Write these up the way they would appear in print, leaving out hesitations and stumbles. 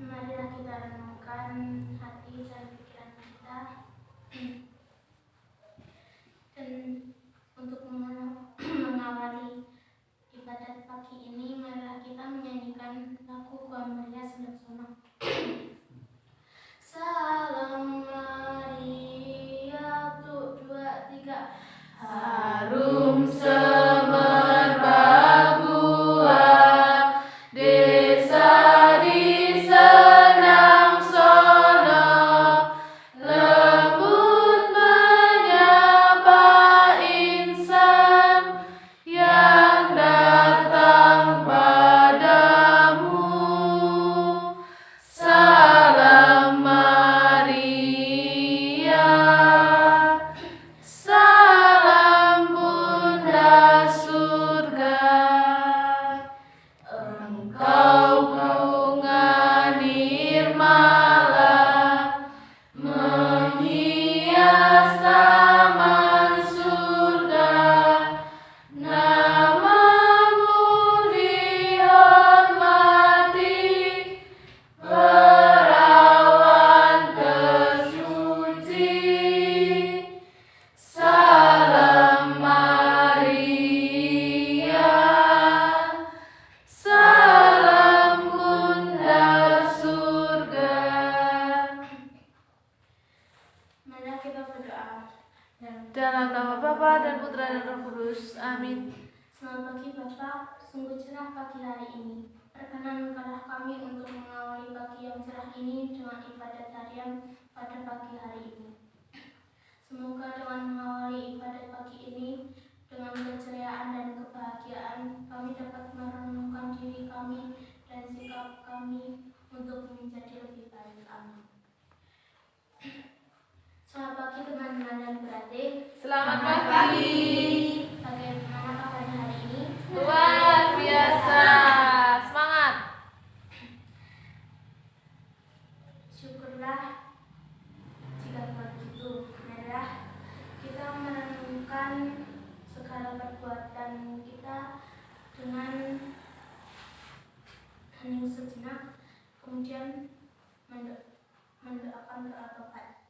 Marilah kita renungkan hati dan pikiran kita. Dan untuk mengawali ibadat pagi ini, marilah kita menyanyikan lagu Gua Maria Senang-senang. Salam Maria, 1, 2, 3. Harum semerbak buah, desa di senang sono, lembut menyapa insan yang datang padamu. Salam Maria, salam Bunda Surga, engkau bunga nirmala, menghias taman surga. Namamu dihormati, perawan tersuci. Salam Maria, salam Bunda Surga. Mari kita berdoa. Dalam nama Bapa dan Putra dan Roh Kudus. Amin. Selamat pagi Bapak, sungguh cerah pagi hari ini. Perkenankanlah kami untuk mengawali pagi yang cerah ini dengan ibadat harian pada pagi hari ini. Semoga dengan mengawali ibadat pagi ini dengan keceriaan dan kebahagiaan, kami dapat merenungkan diri kami dan sikap kami untuk menjadi lebih baik. Amin. Selamat pagi teman-teman dan beradik. Selamat pagi. Bagaimana kabarnya hari ini? Luar biasa. Semangat. Syukurlah jika begitu. Marilah kita merenungkan segala perbuatan kita dengan hening sejenak, kemudian mendoakan doa tobat.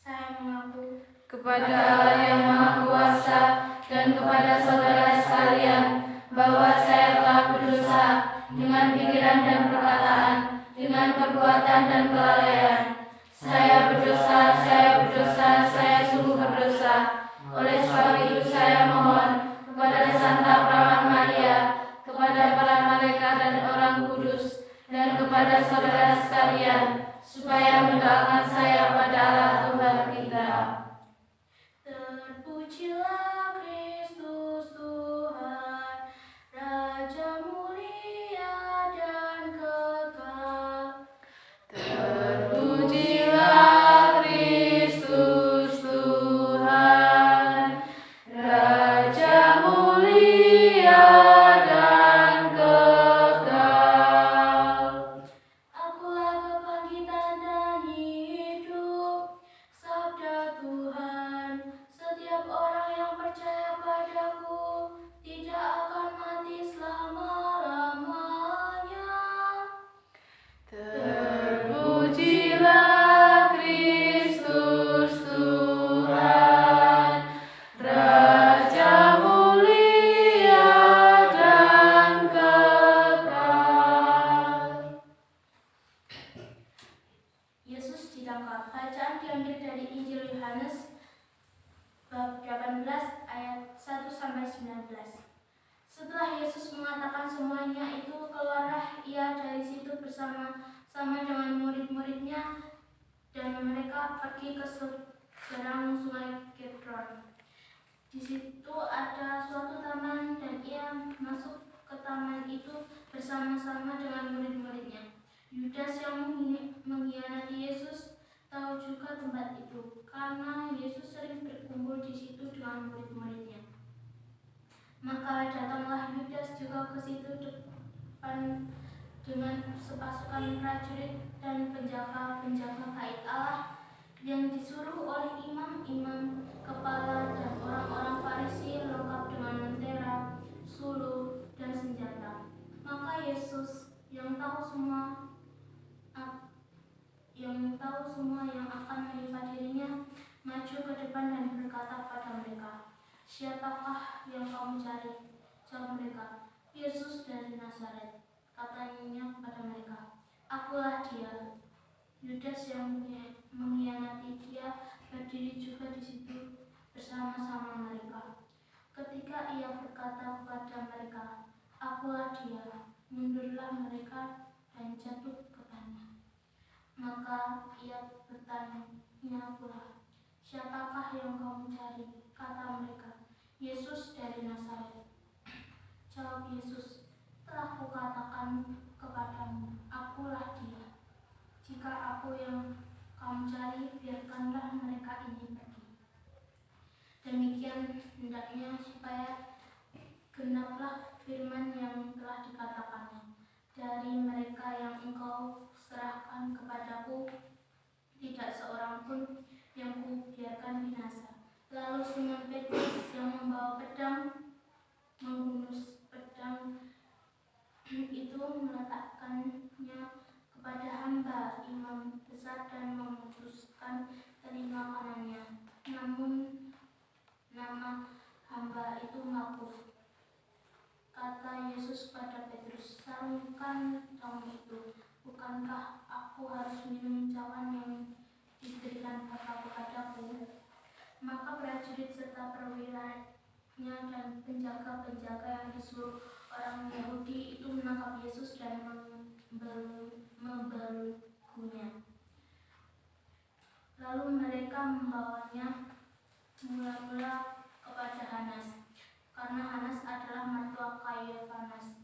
Saya mengaku Kepada Allah yang Maha Kuasa dan kepada saudara sekalian, bahwa saya telah berdosa dengan pikiran dan perkataan, dengan perbuatan dan kelalaian. Saya berdosa, saya sungguh berdosa. Oleh sebab itu saya mohon kepada Santa Perawan Maria, kepada para malaikat dan orang kudus, dan kepada saudara sekalian, supaya mendoakan saya pada Allah Tuhan kita. Terpujilah Kristus Tuhan, Raja mulia dan kekal. Terpujilah Kristus Tuhan, Raja mulia dan kekal. Akulah kebangkitan dan hidup, sabda Tuhan. Setiap orang yang percaya padaku tidak akan mati selama-lamanya. Terpujilah Kristus Tuhan, Raja mulia dan kekal. Yesus ditangkap. Bacaan diambil dari Injil Yohanes bab 18 ayat 1-19. Setelah Yesus mengatakan semuanya itu, keluarlah ia dari situ bersama-sama dengan murid-muridnya, dan mereka pergi ke seberang sungai Kidron. Di situ ada suatu taman, dan ia masuk ke taman itu bersama-sama dengan murid-muridnya. Yudas yang mengkhianati Yesus tahu juga tempat itu, karena Yesus sering berkumpul di situ dengan murid-muridnya. Maka datanglah Yudas juga ke situ depan dengan sepasukan prajurit dan penjaga-penjaga bait Allah yang disuruh oleh imam-imam kepala dan orang-orang Farisi semua yang akan menimpa dirinya, maju ke depan dan berkata pada mereka, "Siapakah yang kamu cari?" Jawab mereka, "Yesus dari Nazaret." Katanya kepada mereka, "Akulah dia." Yudas yang mengkhianati dia berdiri juga di situ bersama-sama mereka. Ketika ia berkata kepada mereka, "Akulah dia," mundurlah mereka dan jatuh ke tanah. Maka ia bertanya pula, "Siapakah yang kamu cari?" Kata mereka, "Yesus dari Nazaret." Jawab Yesus, "Telah kukatakan kepadamu, akulah dia. Jika aku yang kamu cari, biarkanlah mereka ini pergi." Demikian hendaknya supaya genaplah firman yang telah dikatakannya, "Dari mereka yang engkau serahkan kepadaku, tidak seorang pun yang kubiarkan binasa." Lalu Simon Petrus yang membawa pedang, menghunus pedang itu, meletakkannya kepada hamba imam besar dan memutuskan telinga kanannya. Namun nama hamba itu Malkus. Kata Yesus pada Petrus, "Sarungkan cawan itu. Bukankah aku harus minum cawan yang diberikan Bapa kepadaku?" Maka prajurit serta perwiranya dan penjaga-penjaga yang disuruh orang Yahudi itu menangkap Yesus dan membelenggunya. Lalu mereka membawanya mula-mula kepada Hanas, karena Hanas adalah mertua Kayafanas,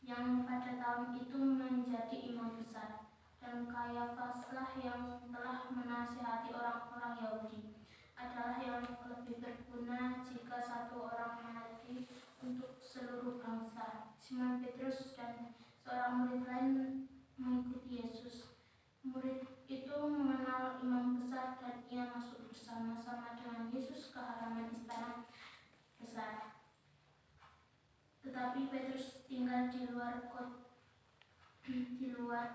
yang pada tahun itu menjadi imam besar, dan Kayafaslah yang telah menasihati orang-orang Yahudi, adalah yang lebih berguna jika satu orang mati untuk seluruh bangsa. Simon Petrus dan seorang murid lain mengikuti Yesus. Murid itu mengenal imam besar dan ia masuk bersama-sama dengan Yesus ke halaman istana besar. Tetapi Petrus tinggal di luar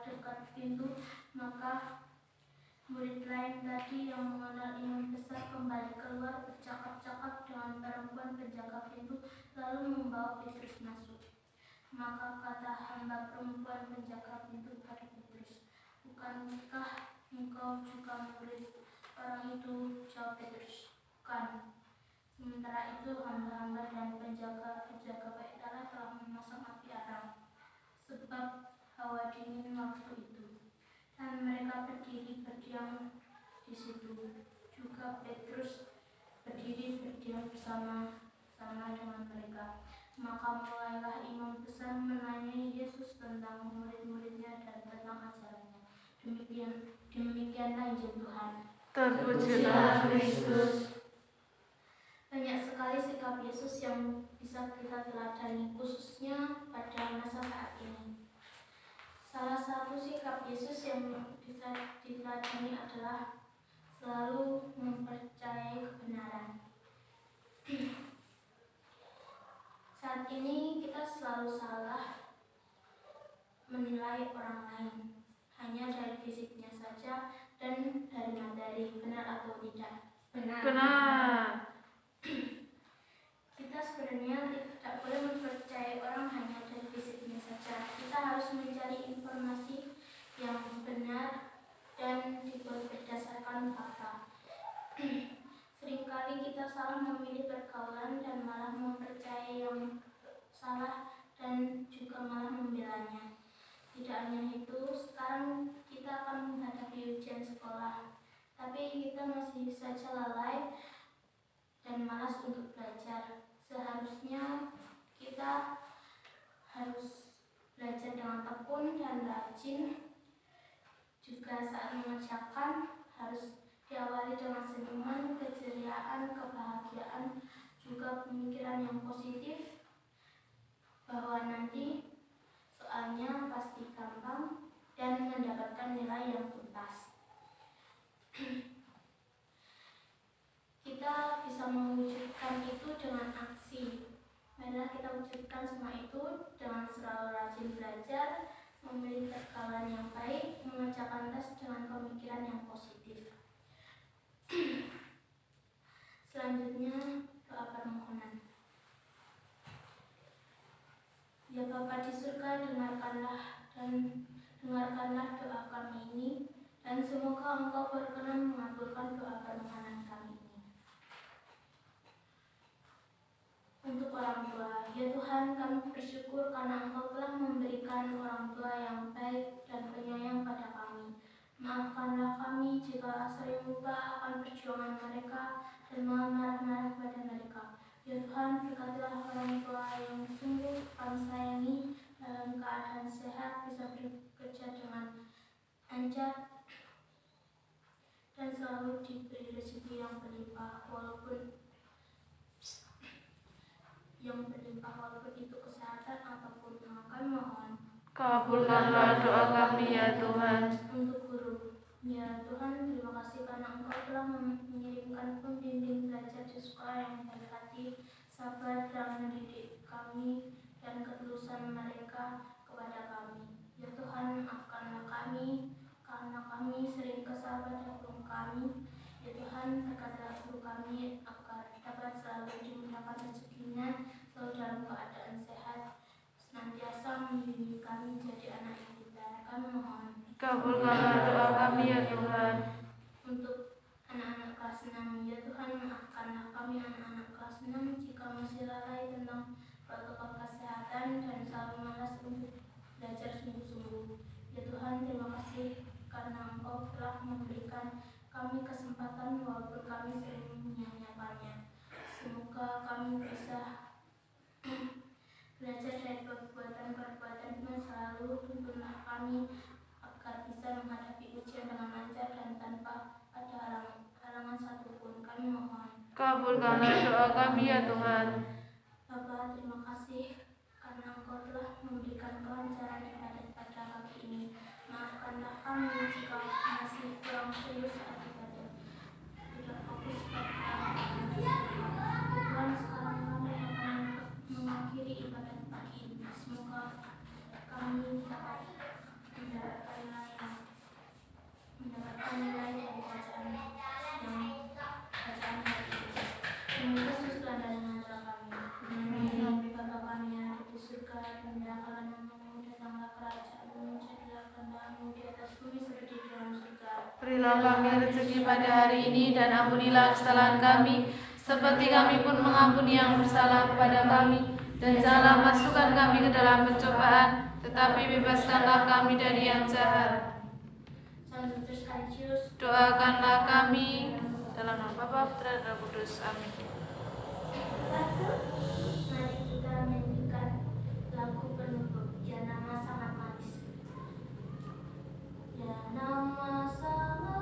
dekat pintu. Maka murid lain tadi yang mengenal imam besar kembali keluar bercakap-cakap dengan perempuan penjaga pintu, lalu membawa Petrus masuk. Maka kata hamba perempuan penjaga pintu pada Petrus, "Bukankah engkau juga murid orang itu?" Jawab Petrus, "Bukan." Sementara itu hamba-hamba dan penjaga-penjaga bait Allah telah memasang api arang, sebab hawa dingin waktu itu, dan mereka berdiri berdiam di situ. Juga Petrus berdiri berdiam bersama-sama dengan mereka. Maka mulailah imam besar menanyai Yesus tentang murid-muridnya dan tentang ajarannya. Demikianlah Injil Tuhan. Terpujilah Kristus. Banyak sekali sikap Yesus yang bisa kita teladani, khususnya pada masa saat ini. Salah satu sikap Yesus yang bisa diteladani adalah selalu mempercayai kebenaran. Saat ini kita selalu salah menilai orang lain hanya dari fisiknya saja dan dari materi, benar atau tidak. Benar. Kita sebenarnya tidak boleh mempercayai orang hanya dari fisiknya saja. Kita harus mencari informasi yang benar dan dibuat berdasarkan fakta. Seringkali kita salah memilih pergaulan dan malah mempercayai yang salah dan juga malah membelanya. Tidak hanya itu, sekarang kita akan menghadapi ujian sekolah, tapi kita masih saja lalai dan malas untuk belajar. Seharusnya kita harus belajar dengan tekun dan rajin. Juga saat mengerjakan harus diawali dengan senyuman, keceriaan, kebahagiaan, juga pemikiran yang positif, bahwa nanti soalnya pasti gampang dan mendapatkan nilai yang tuntas. Kita bisa mewujudkan itu dengan aksi. Mari Marilah kita wujudkan semua itu dengan selalu rajin belajar, memilih pergaulan yang baik, mengerjakan tes dengan pemikiran yang positif. Selanjutnya, doa permohonan. Ya Bapa di surga, dengarkanlah doa kami ini, dan semoga Engkau berkenan mengabulkan doa permohonan kami ini. Untuk orang tua, ya Tuhan, kami bersyukur karena Engkau telah memberikan orang tua yang baik dan penyayang pada kami. Maafkanlah kami jika sering lupa akan perjuangan mereka dan marah-marah pada mereka. Ya Tuhan, berkatilah orang tua yang sungguh kami sayangi dalam keadaan sehat, bisa bekerja dengan lancar dan selalu diberi rezeki yang berlimpah walaupun itu kesehatan ataupun uang. Kami mohon Kabulkanlah doa kami ya Tuhan. untuk guru. Ya Tuhan, terima kasih karena Engkau telah mengirimkan pembimbing belajar di sekolah yang baik hati, sabar dalam mendidik kami, dan ketulusan mereka kepada kami. Ya Tuhan, maafkanlah kami karena kami sering kesal pada guru kami. Ya Tuhan, berkatilah guru kami agar dapat selalu dimudahkan rezekinya, selalu dalam keadaan sehat, senantiasa membimbing kami jadi anak yang pintar. Kami mohon Kabulkanlah doa kami ya Tuhan. untuk anak-anak kelas 6. Ya Tuhan, maafkanlah kami anak-anak kelas 6 jika masih lalai tentang protokol kesehatan dan selalu malas untuk belajar sungguh-sungguh. Ya Tuhan, terima kasih karena Engkau telah memberikan kami kesempatan walaupun kami sering menyia-nyiakannya. Semoga kami bisa belajar dari perbuatan-perbuatan Tuhan selalu. Tuntunlah kami agar bisa menghadapi ujian dengan lancar dan tanpa ada halangan satupun. Kami mohon Kabulkanlah doa kami ya Tuhan. Bapa, terima kasih karena Engkau telah memberikan kelancaran ibadat pada pagi ini. Maafkanlah kami jika masih kurang serius saat ibadah, tidak fokus pada Tuhan. Sekarang kami akan mengakhiri ibadat pagi ini. Semoga kami dapat mendapatkan nilai dari bacaan hari ini. Demi Yesus Tuhan dan Raja kami. Bapa kami yang ada di surga, dimuliakanlah namamu, datanglah kerajaanmu, jadilah kehendakmu di atas bumi seperti di dalam surga. Berilah kami rezeki pada hari ini dan ampunilah kesalahan kami, seperti kami pun mengampuni yang bersalah kepada kami. Dan janganlah masukkan kami ke dalam pencobaan, tetapi bebaskanlah kami dari yang jahat. Salam Kristus, Doakanlah kami dalam nama Bapa, Putra, dan Roh Kudus. Amin. mari kita menyanyikan lagu penutup, Ya Nama Sangat Manis. Ya Nama Sangat